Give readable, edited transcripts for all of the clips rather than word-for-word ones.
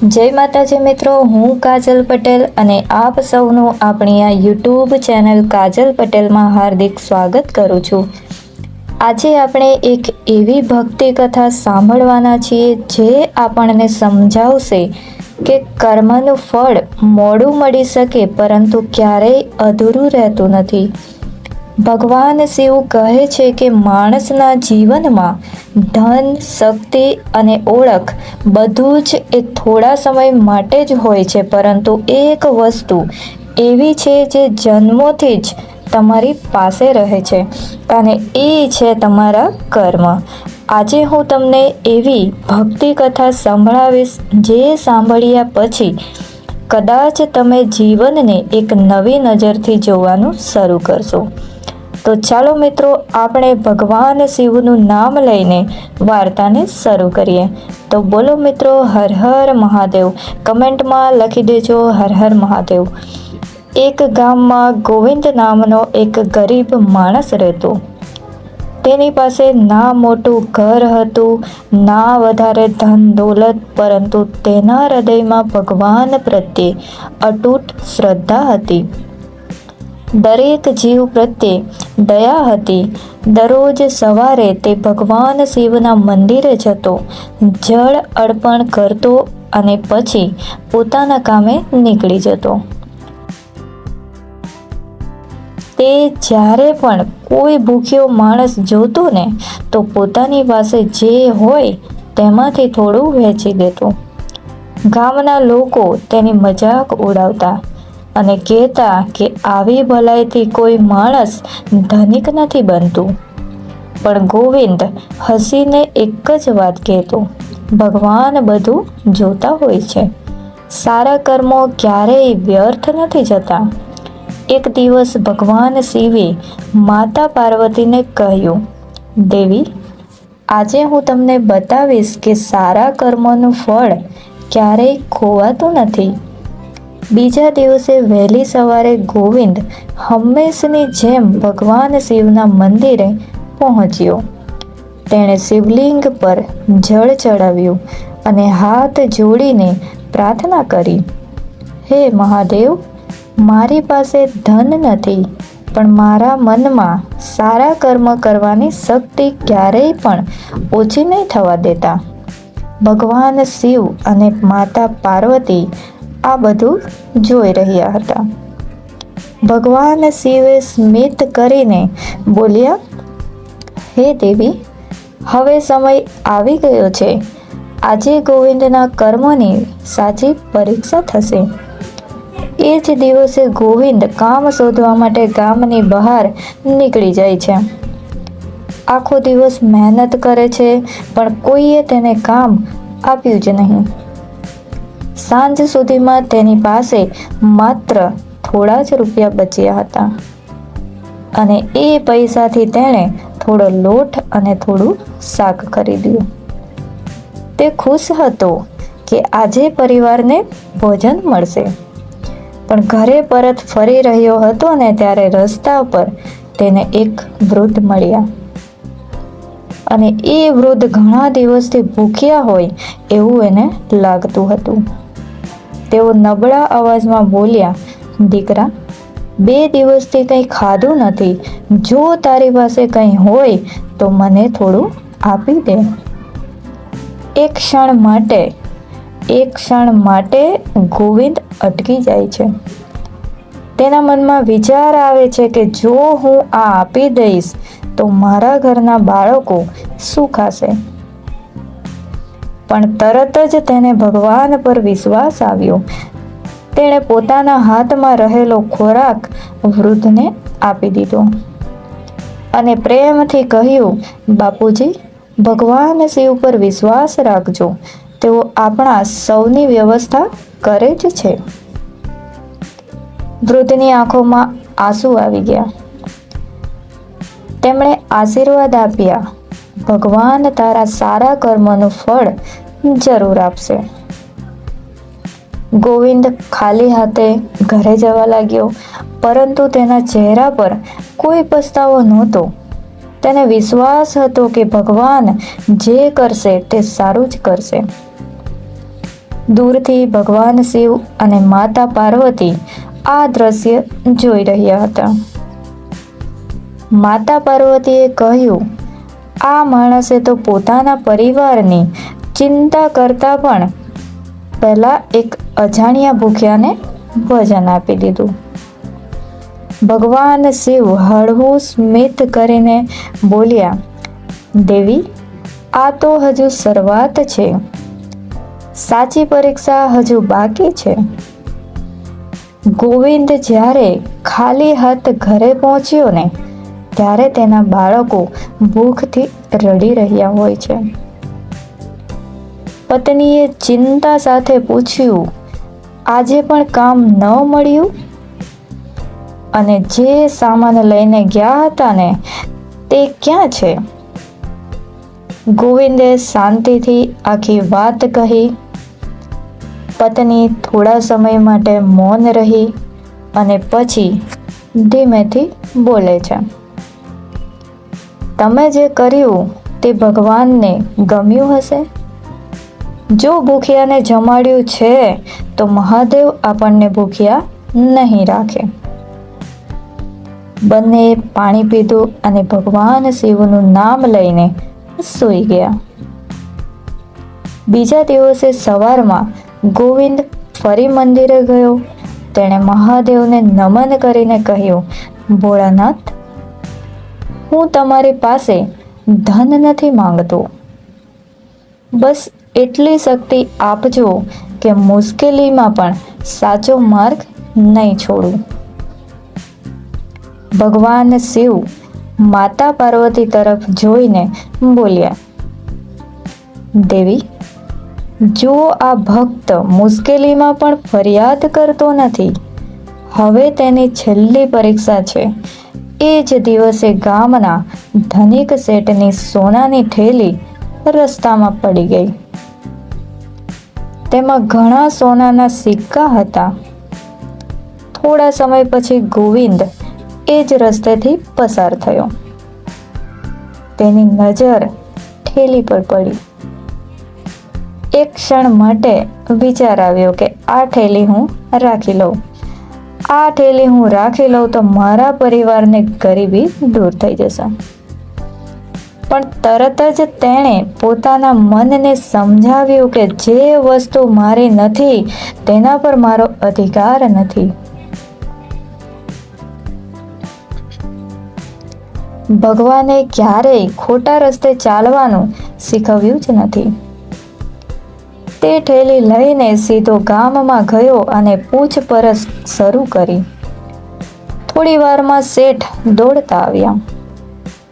જય માતાજી મિત્રો, હું કાજલ પટેલ અને આપ સૌનું આપણી આ યુટ્યુબ ચેનલ કાજલ પટેલમાં હાર્દિક સ્વાગત કરું છું। આજે આપણે એક એવી ભક્તિ કથા સાંભળવાના છીએ જે આપણને સમજાવશે કે કર્મનું ફળ મોડું મળી શકે પરંતુ ક્યારેય અધૂરું રહેતું નથી। ભગવાન શિવ કહે છે કે માણસના જીવનમાં ધન, શક્તિ અને ઓળખ બધું જ એ થોડા સમય માટે જ હોય છે, પરંતુ એક વસ્તુ એવી છે જે જન્મોથી જ તમારી પાસે રહે છે અને એ છે તમારા કર્મ। આજે હું તમને એવી ભક્તિ કથા સંભળાવીશ જે સાંભળ્યા પછી કદાચ તમે જીવનને એક નવી નજરથી જોવાનું શરૂ કરશો। તો ચાલો મિત્રો, આપણે ભગવાન શિવનું નામ લઈને વાર્તાને શરૂ કરીએ। તો બોલો મિત્રો, હર હર મહાદેવ। કમેન્ટમાં લખી દેજો હર હર મહાદેવ। એક ગામમાં ગોવિંદ નામનો એક ગરીબ માણસ રહેતો। તેની પાસે ના મોટું ઘર હતું, ના વધારે ધન દોલત, પરંતુ તેના હૃદયમાં ભગવાન પ્રત્યે અતૂટ શ્રદ્ધા હતી। દરેક જીવ પ્રત્યે દયા હતી। દરરોજ સવારે તે ભગવાન શિવના મંદિરે જતો, જળ અર્પણ કરતો અને પછી પોતાના કામે નીકળી જતો। તે જ્યારે પણ કોઈ ભૂખ્યો માણસ જોતો ને તો પોતાની પાસે જે હોય તેમાંથી થોડું વહેંચી દેતો। ગામના લોકો તેની મજાક ઉડાવતા અને કહેતા કે આવી ભલાઈથી કોઈ માણસ ધનિક નથી બનતું। પણ ગોવિંદ હસીને એક જ વાત કહેતો, ભગવાન બધું જોતા હોય છે। સારા કર્મો ક્યારેય વ્યર્થ નથી જતા। એક દિવસ ભગવાન શિવે માતા પાર્વતીને કહ્યું, દેવી, આજે હું તમને બતાવીશ કે સારા કર્મોનું ફળ ક્યારેય ખોવાતું નથી। બીજા દિવસે વહેલી સવારે ગોવિંદ હંમેશની જેમ ભગવાન શિવના મંદિરે પહોંચ્યો। તેણે શિવલિંગ પર જળ ચડાવ્યું અને હાથ જોડીને પ્રાર્થના કરી, હે મહાદેવ, મારી પાસે ધન નથી, પણ મારા મનમાં સારા કર્મ કરવાની શક્તિ ક્યારેય પણ ઓછી નહીં થવા દેતા। ભગવાન શિવ અને માતા પાર્વતી આ બધું જોઈ રહ્યા હતા। ભગવાન શિવે સ્મિત કરીને બોલ્યા, હે દેવી, હવે સમય આવી ગયો છે। આજે ગોવિંદના કર્મોની સાચી પરીક્ષા થશે। એ જ દિવસે ગોવિંદ કામ શોધવા માટે ગામની બહાર નીકળી જાય છે। આખો દિવસ મહેનત કરે છે, પણ કોઈએ તેને કામ આપ્યું જ નહીં। સાંજ સુધીમાં તેની પાસે માત્ર થોડા જ રૂપિયા બચ્યા હતા અને એ પૈસાથી તેણે થોડો લોટ અને થોડું શાક ખરીદ્યું। તે ખુશ હતો કે આજે પરિવારને ભોજન મળશે, પણ ઘરે પરત ફરી રહ્યો હતો ને ત્યારે રસ્તા પર તેને એક વૃદ્ધ મળ્યા અને એ વૃદ્ધ ઘણા દિવસથી ભૂખ્યા હોય એવું એને લાગતું હતું। તેઓ નબળા અવાજમાં બોલ્યા, દીકરા, 2 દિવસથી કંઈ ખાધું નથી। જો તારી પાસે કંઈ હોય તો મને થોડું આપી દે। એક ક્ષણ માટે ગોવિંદ અટકી જાય છે। તેના મનમાં વિચાર આવે છે કે જો હું આ આપી દઈશ તો મારા ઘરના બાળકો શું ખાશે? પણ તરત જ તેને ભગવાન પર વિશ્વાસ આવ્યો। તેણે પોતાના હાથમાં રહેલો ખોરાક વૃદ્ધને આપી દીધો અને પ્રેમથી કહ્યું, બાપુજી, ભગવાન શિવ પર વિશ્વાસ રાખજો, તેઓ આપણા સૌની વ્યવસ્થા કરે જ છે। વૃદ્ધની આંખોમાં આંસુ આવી ગયા। તેમણે આશીર્વાદ આપ્યા, ભગવાન તારા સારા કર્મનું ફળ જરૂર આપશે। ગોવિંદ ખાલી હાથે ઘરે જવા લાગ્યો, પરંતુ તેના ચહેરા પર કોઈ પસ્તાવો નહોતો। તેને વિશ્વાસ હતો કે ભગવાન જે કરશે તે સારું જ કરશે। દૂરથી ભગવાન શિવ અને માતા પાર્વતી આ દ્રશ્ય જોઈ રહ્યા હતા. માતા પાર્વતીએ કહ્યું, આ માણસે તો પોતાના પરિવારની ચિંતા કરતા પણ પહેલા એક અજાણ્યા ભૂખ્યાને ભોજન આપી દીધું. ભગવાન શિવ હળવું સ્મિત કરીને બોલ્યા, દેવી, આ તો હજુ શરૂઆત છે. સાચી પરીક્ષા હજુ બાકી છે. ગોવિંદ જ્યારે ખાલી હાથ ઘરે પહોંચ્યો ને ત્યારે તેના બાળકો ભૂખથી રડી રહ્યા હોય છે. પત્નીએ ચિંતા સાથે પૂછ્યું, આજે પણ કામ ન મળ્યું? અને જે સામાન લઈને ગયા હતા ને તે ક્યાં છે? ગોવિંદે શાંતિથી આખી વાત કહી. પત્ની થોડા સમય માટે મૌન રહી અને પછી ધીમેથી બોલે છે, તમે જે કર્યું તે ભગવાનને ગમ્યું હશે. જો ભૂખ્યાને જમાડ્યું છે તો મહાદેવ આપણને ભૂખ્યા નહીં રાખે. બંને પાણી પીધું અને ભગવાન શિવનું નામ લઈને સૂઈ ગયા. બીજા દિવસે સવારમાં ગોવિંદ ફરી મંદિરે ગયો. તેણે મહાદેવને નમન કરીને કહ્યું, ભોળાનાથ, હું તમારી પાસે ધન નથી માંગતો. બસ એટલી શક્તિ આપજો કે મુશ્કેલીમાં પણ સાચો માર્ગ નહીં છોડું. ભગવાન શિવ માતા પાર્વતી તરફ જોઈને બોલ્યા, દેવી, જો આ ભક્ત મુશ્કેલીમાં પણ ફરિયાદ કરતો નથી, હવે તેની છેલ્લી પરીક્ષા છે. એ જ દિવસે ગામના ધનિક શેઠની સોનાની થેલી રસ્તામાં પડી ગઈ. તેમાં ઘણા સોનાના સિક્કા હતા. થોડા સમય પછી ગોવિંદ એ જ રસ્તેથી પસાર થયો. તેની નજર થેલી પર પડી. એક ક્ષણ માટે વિચાર આવ્યો કે આ થેલી હું રાખી લઉં. આ થેલી હું રાખી લઉં તો મારા પરિવારને ગરીબી દૂર થઈ જશે. પણ તરત જ તેણે પોતાના મનને સમજાવ્યું કે જે વસ્તુ મારી નથી તેના પર મારો અધિકાર નથી. ભગવાને ક્યારેય ખોટા રસ્તે ચાલવાનું શીખવ્યું જ નથી. તે થેલી લઈને સીધો ગામમાં ગયો અને પૂછપરછ શરૂ કરી. થોડી વારમાં શેઠ દોડતા આવ્યા.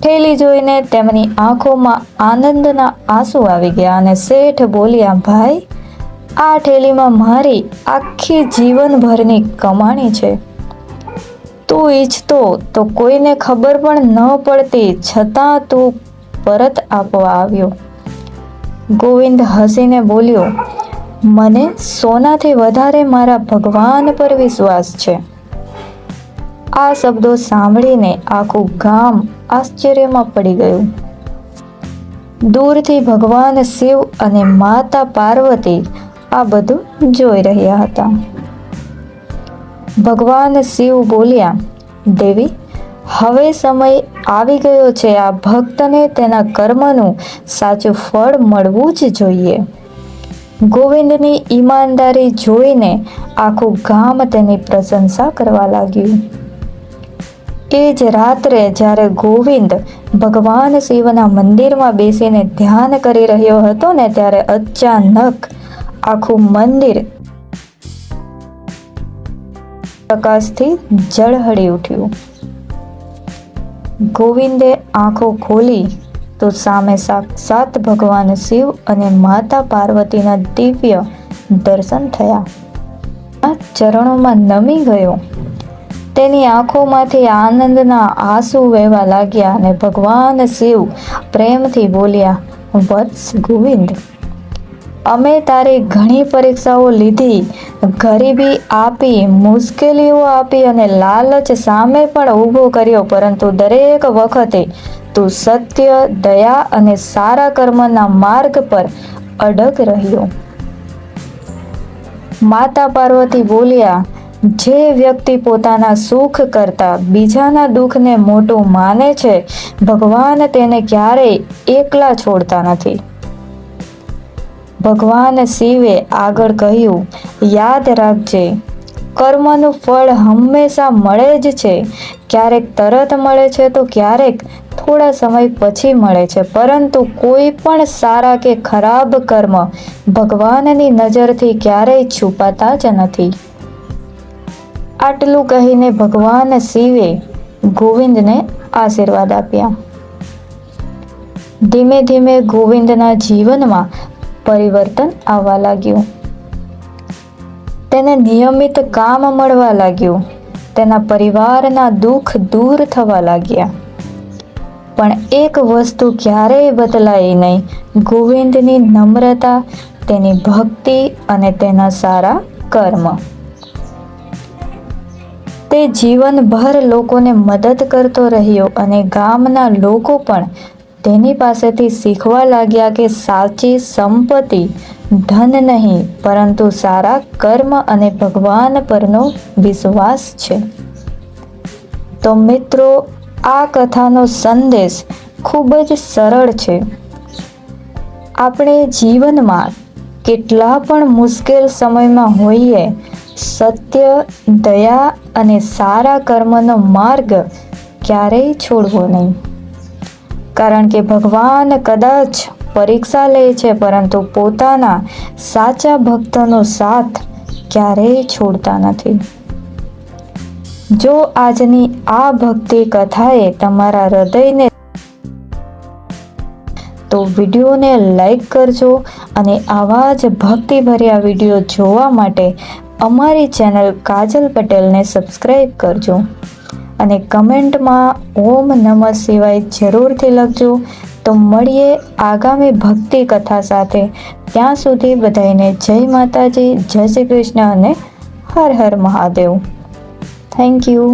થેલી જોઈને તેમની આંખોમાં આનંદના આંસુ આવી ગયા અને શેઠ બોલ્યા, ભાઈ, આ થેલીમાં મારી આખી જીવનભરની કમાણી છે. તું ઈચ્છતો તો કોઈને ખબર પણ ન પડતી, છતાં તું પરત આપવા આવ્યો. ગોવિંદ હસીને બોલ્યો, મને સોનાથી વધારે મારા ભગવાન પર વિશ્વાસ છે. આ શબ્દો સાંભળીને આખું ગામ આશ્ચર્યમાં પડી ગયું. દૂરથી ભગવાન શિવ અને માતા પાર્વતી આ બધું જોઈ રહ્યા હતા. ભગવાન શિવ બોલ્યા, દેવી, હવે સમય આવી ગયો છે. આ ભક્તને તેના કર્મનું સાચું ફળ મળવું જ જોઈએ. ગોવિંદની ઈમાનદારી જોઈને આખું ગામ તેની પ્રશંસા કરવા લાગ્યું. એ જ રાત્રે જ્યારે ગોવિંદ ભગવાન શિવના મંદિરમાં બેસીને ધ્યાન કરી રહ્યો હતો ને ત્યારે અચાનક આખું મંદિર પ્રકાશથી ઝળહળી ઉઠ્યું. ગોવિંદે આંખો ખોલી તો સામે સાક્ષાત ભગવાન શિવ અને માતા પાર્વતીના દિવ્ય દર્શન થયા. આ ચરણોમાં નમી ગયો. તેની આંખોમાંથી આનંદના આંસુ વહેવા લાગ્યા અને ભગવાન શિવ પ્રેમથી બોલ્યા, વત્સ ગોવિંદ, અમે તારી ઘણી પરીક્ષાઓ લીધી, ગરીબી આપી, મુશ્કેલીઓ આપી અને લાલચ સામે પણ ઊભો કર્યો, પરંતુ દરેક વખતે તું સત્ય, દયા અને સારા કર્મના માર્ગ પર અડગ રહ્યો. માતા પાર્વતી બોલ્યા, જે વ્યક્તિ પોતાના સુખ કરતાં બીજાના દુઃખને મોટું માને છે, ભગવાન તેને ક્યારેય એકલા છોડતા નથી. ભગવાન શિવે આગળ કહ્યું, યાદ રાખજે, કર્મનું ફળ હંમેશા મળે જ છે. ક્યારેક તરત મળે છે તો ક્યારેક થોડા સમય પછી મળે છે, પરંતુ કોઈ પણ સારા કે ખરાબ કર્મ ભગવાનની નજરથી ક્યારેય છુપાતા જ નથી. આટલું કહીને ભગવાન શિવે ગોવિંદને આશીર્વાદ આપ્યા. ધીમે ધીમે ગોવિંદના જીવનમાં પરિવર્તન આવવા લાગ્યું. તેને નિયમિત કામ મળવા લાગ્યું. તેના પરિવારના દુઃખ દૂર થવા લાગ્યા. પણ એક વસ્તુ ક્યારેય બદલાઈ નહીં, ગોવિંદની નમ્રતા, તેની ભક્તિ અને તેના સારા કર્મ. તે જીવનભર લોકોને મદદ કરતો રહ્યો અને ગામના લોકો પણ તેની પાસેથી શીખવા લાગ્યા કે સાચી સંપત્તિ ધન નહીં, પરંતુ સારા કર્મ અને ભગવાન પરનો વિશ્વાસ છે. તો મિત્રો, આ કથાનો સંદેશ ખૂબ જ સરળ છે. આપણે જીવનમાં કેટલા પણ મુશ્કેલ સમયમાં હોઈએ, સત્ય, દયા અને સારા કર્મનો માર્ગ ક્યારેય છોડવો નહીં. કારણ કે ભગવાન કદાચ પરીક્ષા લે છે, પરંતુ પોતાના સાચા ભક્તોનો સાથ ક્યારેય છોડતા નથી. જો આજની આ ભક્તિ કથાએ તમારા હૃદયને તો વિડીયોને લાઈક કરજો અને આવા જ ભક્તિભર્યા વિડીયો જોવા માટે અમારી ચેનલ કાજલ પટેલને સબસ્ક્રાઈબ કરજો અને કમેન્ટમાં ઓમ નમઃ શિવાય જરૂરથી લખજો. તો મળીએ આગામી ભક્તિ કથા સાથે. ત્યાં સુધી બધાને જય માતાજી, જય શ્રી કૃષ્ણ અને હર હર મહાદેવ. Thank you.